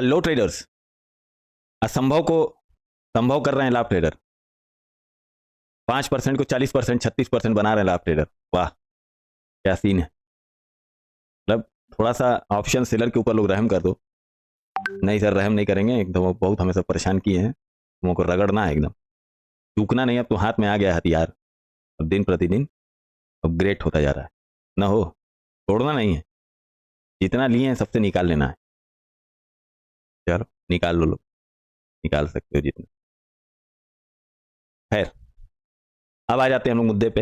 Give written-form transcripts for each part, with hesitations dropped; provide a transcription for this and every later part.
Hello traders, असंभव को संभव कर रहे हैं लाभ ट्रेडर। 5% को 40%, 36% बना रहे हैं लाभ ट्रेडर। वाह, क्या सीन है। मतलब थोड़ा सा ऑप्शन सेलर के ऊपर लोग रहम कर दो। नहीं सर, रहम नहीं करेंगे एकदम, बहुत हमें सब परेशान किए हैं, तुमको रगड़ना है एकदम, चूकना नहीं। अब तो हाथ में आ गया हथियार, अब दिन प्रतिदिन अपग्रेड होता जा रहा है। ना हो, छोड़ना नहीं है, जितना लिए हैं सबसे निकाल लेना है। चलो निकाल लो, लोग निकाल सकते हो जितना। खैर, अब आ जाते हैं हम लोग मुद्दे पे।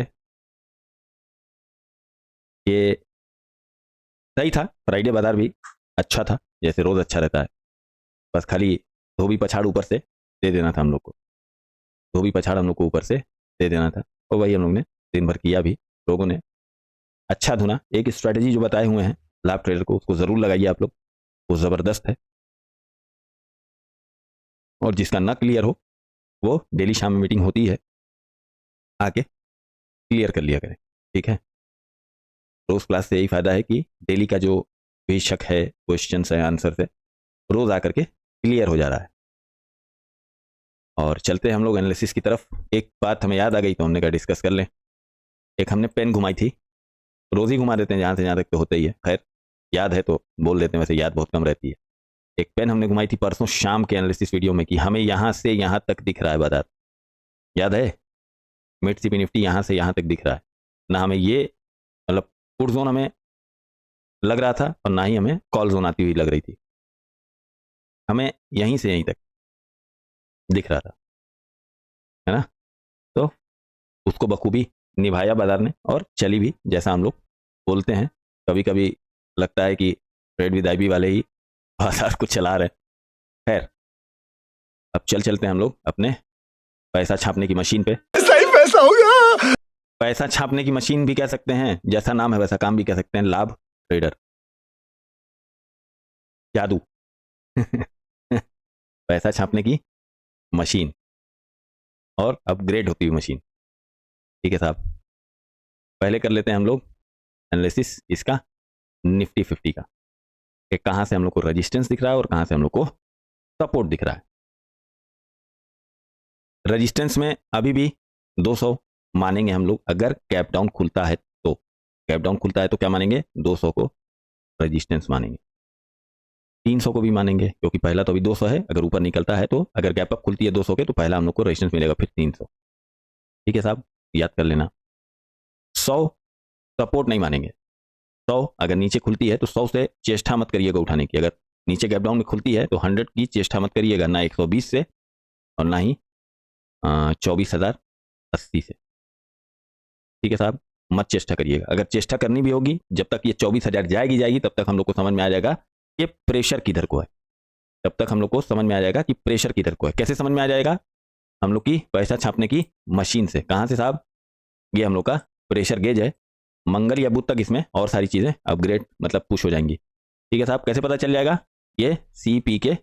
ये सही था, फ्राइडे बाजार भी अच्छा था, जैसे रोज अच्छा रहता है। बस खाली धोबी पछाड़ ऊपर से दे देना था हम लोग को, धोबी पछाड़ हम लोग को ऊपर से दे देना था, और वही हम लोग ने दिन भर किया भी। लोगों ने अच्छा धुना। एक स्ट्रैटेजी जो बताए हुए हैं लाभ ट्रेडर को, उसको जरूर लगाइए आप लोग, वो जबरदस्त है। और जिसका ना क्लियर हो वो डेली शाम में मीटिंग होती है, आके क्लियर कर लिया करें, ठीक है। रोज क्लास से यही फायदा है कि डेली का जो भी शक है, क्वेश्चन है, आंसर है, रोज आकर के क्लियर हो जा रहा है। और चलते हैं हम लोग एनालिसिस की तरफ। एक बात हमें याद आ गई तो हमने कहा डिस्कस कर लें। एक हमने पेन घुमाई थी, रोज ही घुमा देते हैं जहां से जहां तक तो होता ही है। खैर, याद है तो बोल देते हैं, वैसे याद बहुत कम रहती है। एक पेन हमने घुमाई थी परसों शाम के एनालिसिस वीडियो में कि हमें यहां से यहां तक दिख रहा है बाजार, याद है। मिड सीपी निफ्टी यहां से यहां तक दिख रहा है ना, हमें ये मतलब पुट जोन हमें लग रहा था, और ना ही हमें कॉल जोन आती हुई लग रही थी। हमें यहीं से यहीं तक दिख रहा था, है ना। तो उसको बखूबी निभाया बाजार ने, और चली भी जैसा हम लोग बोलते हैं। कभी कभी लगता है कि ट्रेड विद आईबी वाले ही बाजार को चला रहे। खैर, अब चलते हैं हम लोग अपने पैसा छापने की मशीन पे। सही पैसा होगा। पैसा छापने की मशीन भी कह सकते हैं, जैसा नाम है वैसा काम भी कह सकते हैं, लाभ ट्रेडर, जादू। पैसा छापने की मशीन और अपग्रेड होती हुई मशीन, ठीक है साहब। पहले कर लेते हैं हम लोग एनालिसिस इसका निफ्टी 50 का, कि कहां से हम लोग को रेजिस्टेंस दिख रहा है और कहां से हम लोग को सपोर्ट दिख रहा है। रेजिस्टेंस में अभी भी 200 मानेंगे हम लोग, अगर कैप डाउन खुलता है तो। कैप डाउन खुलता है तो क्या मानेंगे, 200 को रेजिस्टेंस मानेंगे। 300 को भी मानेंगे, क्योंकि पहला तो अभी 200 है, अगर ऊपर निकलता है तो, अगर गैप अप खुलती है 200 के तो पहला हम लोग को रेजिस्टेंस मिलेगा, फिर 300, ठीक है साहब, याद कर लेना। 100 सपोर्ट नहीं मानेंगे। 100 अगर नीचे खुलती है तो 100 से चेष्टा मत करिएगा उठाने की। अगर नीचे गैप डाउन में खुलती है तो 100 की चेष्टा मत करिएगा, ना 120 से और ना ही 24,080 से, ठीक है साहब, मत चेष्टा करिएगा। अगर चेष्टा करनी भी होगी, जब तक ये 24,000 जाएगी तब तक हम लोग को समझ में आ जाएगा कि प्रेशर किधर को है। तब तक हम लोग को समझ में आ जाएगा कि प्रेशर किधर को है। कैसे समझ में आ जाएगा, हम लोग की पैसा छापने की मशीन से। कहां से साहब, ये हम लोग का प्रेशर गेज है, मंगल या बुध तक इसमें और सारी चीजें अपग्रेड मतलब पुश हो जाएंगी, ठीक है साहब। कैसे पता चल जाएगा, ये सीपी के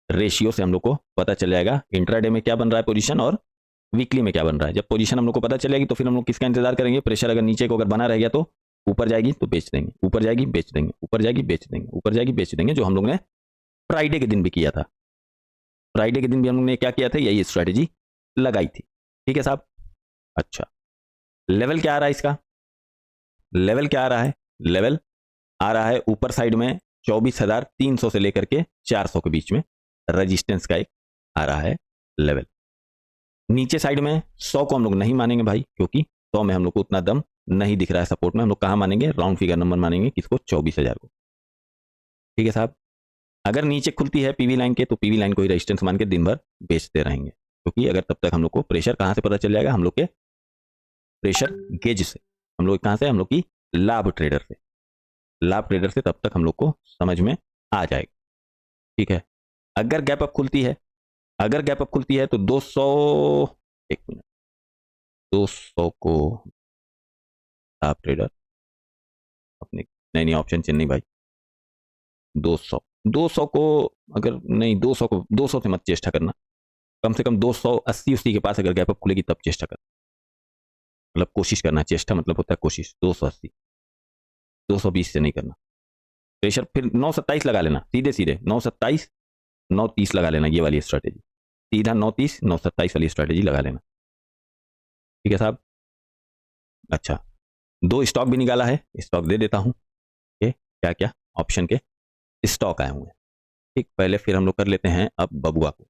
रेशियो से हम लोग को पता चल जाएगा इंट्राडे में क्या बन रहा है पोजीशन, और वीकली में क्या बन रहा है। जब पोजीशन हम लोग को पता चलेगी तो फिर हम लोग किसका इंतजार करेंगे, प्रेशर अगर नीचे को अगर बना रह गया तो ऊपर जाएगी तो बेच देंगे, ऊपर जाएगी बेच देंगे, ऊपर जाएगी बेच देंगे, ऊपर जाएगी बेच देंगे, जो हम लोग ने फ्राइडे के दिन भी किया था। फ्राइडे के दिन भी हम लोग ने क्या किया था, यही स्ट्रैटेजी लगाई थी, ठीक है साहब। अच्छा, लेवल क्या आ रहा है इसका, लेवल क्या आ रहा है, लेवल आ रहा है ऊपर साइड में 24,300 से लेकर के 400 के बीच में रेजिस्टेंस का एक आ रहा है लेवल। नीचे साइड में 100 को हम लोग नहीं मानेंगे भाई, क्योंकि 100 में हम लोग को उतना दम नहीं दिख रहा है सपोर्ट में। हम लोग कहां मानेंगे, राउंड फिगर नंबर मानेंगे, किसको, 24,000 को, ठीक है साहब। अगर नीचे खुलती है पीवी लाइन के तो पीवी लाइन को ही रेजिस्टेंस मान के दिन भर बेचते रहेंगे, क्योंकि अगर तब तक हम लोग को प्रेशर कहां से पता चल जाएगा, हम लोग के प्रेशर गेज से, हम लोग कहां से, हम लोग की लाभ ट्रेडर से, लाभ ट्रेडर से तब तक हम लोग को समझ में आ जाएगा, ठीक है। अगर गैप अप खुलती है, अगर गैप अप खुलती है तो 200, एक मिनट, 200 को लाभ ट्रेडर अपने, नहीं ऑप्शन चेन नहीं भाई, 200, 200 को अगर नहीं, 200 को 200 से मत चेष्टा करना, कम से कम 280 उसी के पास अगर गैप अप खुलेगी तब चेष्टा करना, मतलब कोशिश करना, चेष्टा मतलब होता है कोशिश। 280, 220 से नहीं करना। प्रेशर फिर 927 लगा लेना, सीधे सीधे 927 9:30 लगा लेना, ये वाली स्ट्रैटेजी सीधा 9:30 9:27 वाली स्ट्रैटेजी लगा लेना। ठीक है साहब। अच्छा, 2 स्टॉक भी निकाला है, स्टॉक दे देता हूं। ये क्या क्या ऑप्शन के स्टॉक आए हुए हैं। ठीक, पहले फिर हम लोग कर लेते हैं अब बबुआ को।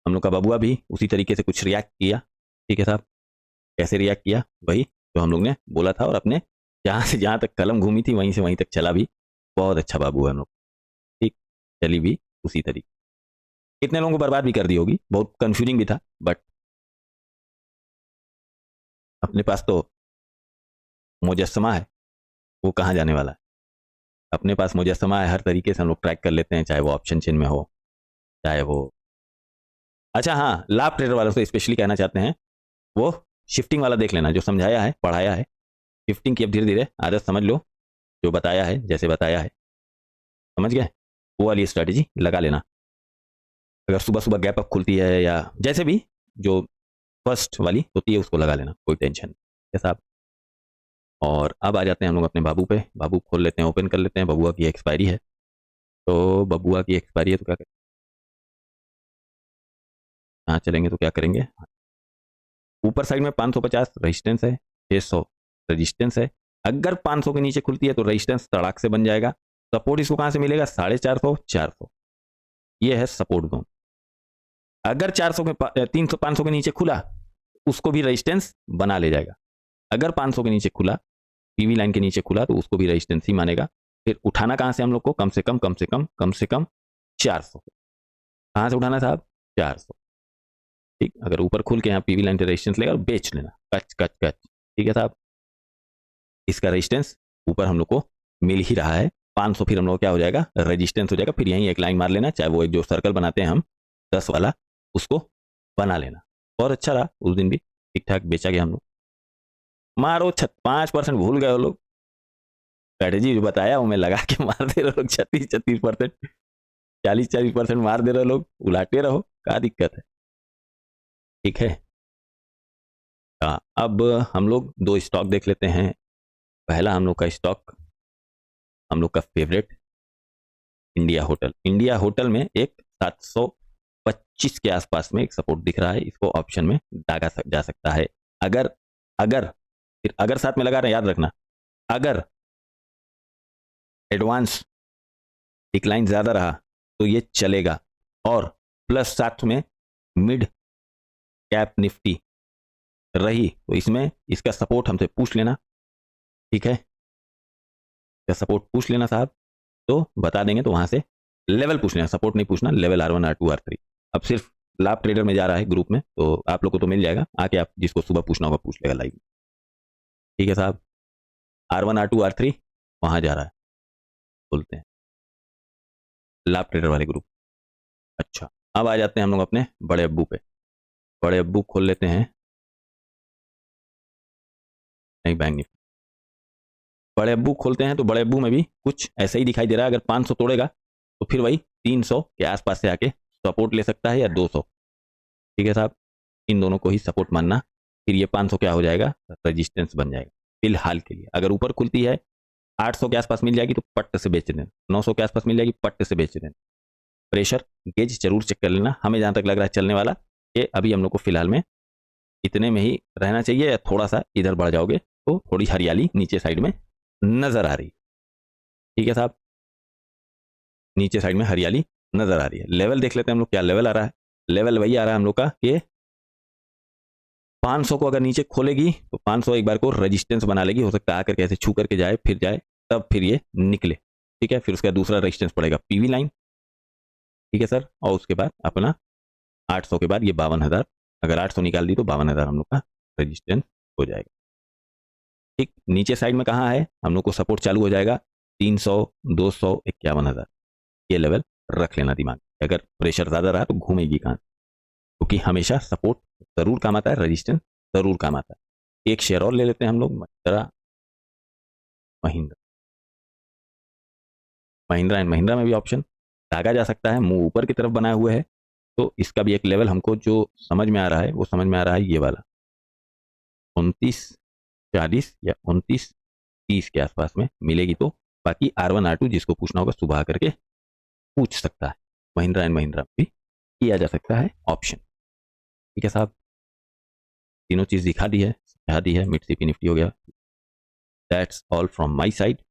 हम लोग का बबुआ भी उसी तरीके से कुछ रिएक्ट किया। ठीक है साहब, कैसे रिएक्ट किया, वही जो हम लोग ने बोला था, और अपने जहां से जहां तक कलम घूमी थी वहीं से वहीं तक चला भी। बहुत अच्छा बाबू है हम लोग। ठीक, चली भी उसी तरीके। कितने लोगों को बर्बाद भी कर दी होगी, बहुत कंफ्यूजिंग भी था, बट अपने पास तो मुजस्समा है, वो कहाँ जाने वाला है। अपने पास मुजस्समा है, हर तरीके से हम लोग ट्रैक कर लेते हैं, चाहे वो ऑप्शन चेन में हो, चाहे वो। अच्छा हाँ, लाभ ट्रेडर वालों से स्पेशली कहना चाहते हैं, वो शिफ्टिंग वाला देख लेना, जो समझाया है पढ़ाया है। शिफ्टिंग की अब धीरे धीरे आदत समझ लो, जो बताया है, जैसे बताया है, समझ गए, वो वाली स्ट्रैटेजी लगा लेना। अगर सुबह सुबह गैप अप खुलती है या जैसे भी, जो फर्स्ट वाली होती है उसको लगा लेना, कोई टेंशन नहीं साहब। और अब आ जाते हैं हम लोग अपने बाबू पे। बाबू खोल लेते हैं, ओपन कर लेते हैं। बबुआ की एक्सपायरी है, तो बबुआ की एक्सपायरी है तो क्या करें, यहाँ चलेंगे तो क्या करेंगे। ऊपर साइड में 550 रेजिस्टेंस है, 600 रेजिस्टेंस है। अगर 500 के नीचे खुलती है तो रेजिस्टेंस तड़ाक से बन जाएगा। सपोर्ट इसको कहां से मिलेगा, 450 400, ये है सपोर्ट जोन। अगर 400 के 300 500 के नीचे खुला, उसको भी रेजिस्टेंस बना ले जाएगा। अगर 500 के नीचे खुला, पीवी लाइन के नीचे खुला, तो उसको भी रेजिस्टेंस ही मानेगा। फिर उठाना कहां से हम लोग को, कम से कम 400। कहां से उठाना साहब, 400। ठीक, अगर ऊपर खुल के यहाँ पीवी लाइन पे रेजिस्टेंस लेगा और बेच लेना, कच कच कच। ठीक है साहब, इसका रेजिस्टेंस ऊपर हम लोग को मिल ही रहा है 500। फिर हम लोग क्या हो जाएगा, रेजिस्टेंस हो जाएगा। फिर यहीं एक लाइन मार लेना, चाहे वो एक जो सर्कल बनाते हैं हम 10 वाला, उसको बना लेना। बहुत अच्छा रहा, उस दिन भी ठीक ठाक बेचा गया हम लोग। मारो 5% भूल गए वो लोग, स्ट्रेटेजी जो बताया वो मैं लगा के मार दे रहे लोग, 36% 40% मार दे रहे लोग, उलाटे रहो, क्या दिक्कत है। ठीक है, अब हम लोग 2 स्टॉक देख लेते हैं। पहला हम लोग का स्टॉक, हम लोग का favourite India hotel. India hotel में एक 725 के आसपास में एक सपोर्ट दिख रहा है, इसको ऑप्शन में दागा जा सकता है। अगर अगर फिर अगर साथ में लगा रहे, याद रखना, अगर एडवांस डिक्लाइन ज्यादा रहा तो ये चलेगा, और प्लस साथ में मिड कैप निफ्टी रही तो इसमें इसका सपोर्ट हमसे पूछ लेना। ठीक है, इसका सपोर्ट पूछ लेना साहब, तो बता देंगे। तो वहां से लेवल पूछ लेना, सपोर्ट नहीं पूछना, लेवल R1 R2 R3। अब सिर्फ लाभ ट्रेडर में जा रहा है ग्रुप में, तो आप लोग को तो मिल जाएगा, आके आप जिसको सुबह पूछना होगा पूछ लेगा लाइव। ठीक है साहब, R1 R2 R3 वहां जा रहा है, बोलते हैं लाभ ट्रेडर वाले ग्रुप। अच्छा, अब आ जाते हैं हम लोग अपने बड़े अब्बू पे। बड़े अब्बू खोल लेते हैं, नहीं बैंक निफ्टी, बड़े अब्बू खोलते हैं। तो बड़े अब्बू में भी कुछ ऐसा ही दिखाई दे रहा है। अगर 500 तोड़ेगा तो फिर वही 300 के आसपास से आके सपोर्ट ले सकता है, या 200। ठीक है साहब, इन दोनों को ही सपोर्ट मानना। फिर ये 500 क्या हो जाएगा, रेजिस्टेंस बन जाएगा फिलहाल के लिए। अगर ऊपर खुलती है 800 के आसपास मिल जाएगी तो पट्ट से बेच देना, 900 के आसपास मिल जाएगी पट्ट से बेच देना। प्रेशर गेज जरूर चेक कर लेना। हमें जहां तक लग रहा है चलने वाला, ये अभी हम लोग को फिलहाल में इतने में ही रहना चाहिए, या थोड़ा सा इधर बढ़ जाओगे तो थोड़ी हरियाली नीचे साइड में नजर आ रही। ठीक है साहब, नीचे साइड में हरियाली नजर आ रही है। लेवल देख लेते हैं हम लोग, क्या लेवल आ रहा है। लेवल वही आ रहा है हम लोग का कि 500 को अगर नीचे खोलेगी तो 500 एक बार को रेजिस्टेंस बना लेगी, हो सकता है आकर कैसे छू करके जाए, फिर जाए, तब फिर ये निकले। ठीक है, फिर उसका दूसरा रेजिस्टेंस पड़ेगा पीवी लाइन। ठीक है सर, और उसके बाद अपना 800 के बाद ये 52,000, अगर 800 निकाल दी तो 52,000 हम लोग का रेजिस्टेंस हो जाएगा। ठीक, नीचे साइड में कहाँ है हम लोग को सपोर्ट चालू हो जाएगा, 300 200 51,000। ये लेवल रख लेना दिमाग, अगर प्रेशर ज्यादा रहा तो घूमेगी कहां, क्योंकि हमेशा सपोर्ट जरूर काम आता है, रेजिस्टेंस जरूर काम आता है। एक शेयर और ले लेते हैं हम लोग, महिंद्रा। महिंद्रा एंड महिंद्रा में भी ऑप्शन दागा जा सकता है, मुंह ऊपर की तरफ बनाए हुए है, तो इसका भी एक लेवल हमको जो समझ में आ रहा है, वो समझ में आ रहा है ये वाला 2940 या 2930 के आसपास में मिलेगी। तो बाकी R1 R2 जिसको पूछना होगा सुबह करके पूछ सकता है। महिंद्रा एंड महिंद्रा भी किया जा सकता है ऑप्शन। ठीक है साहब, तीनों चीज़ दिखा दी है, समझा दी है, मिड सीपी निफ्टी हो गया। That's all from my side.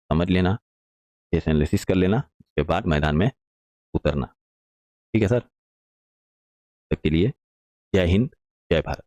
समझ लेना, केस एनालिसिस कर लेना, उसके बाद मैदान में उतरना। ठीक है सर, तब तक के लिए जय हिंद, जय भारत।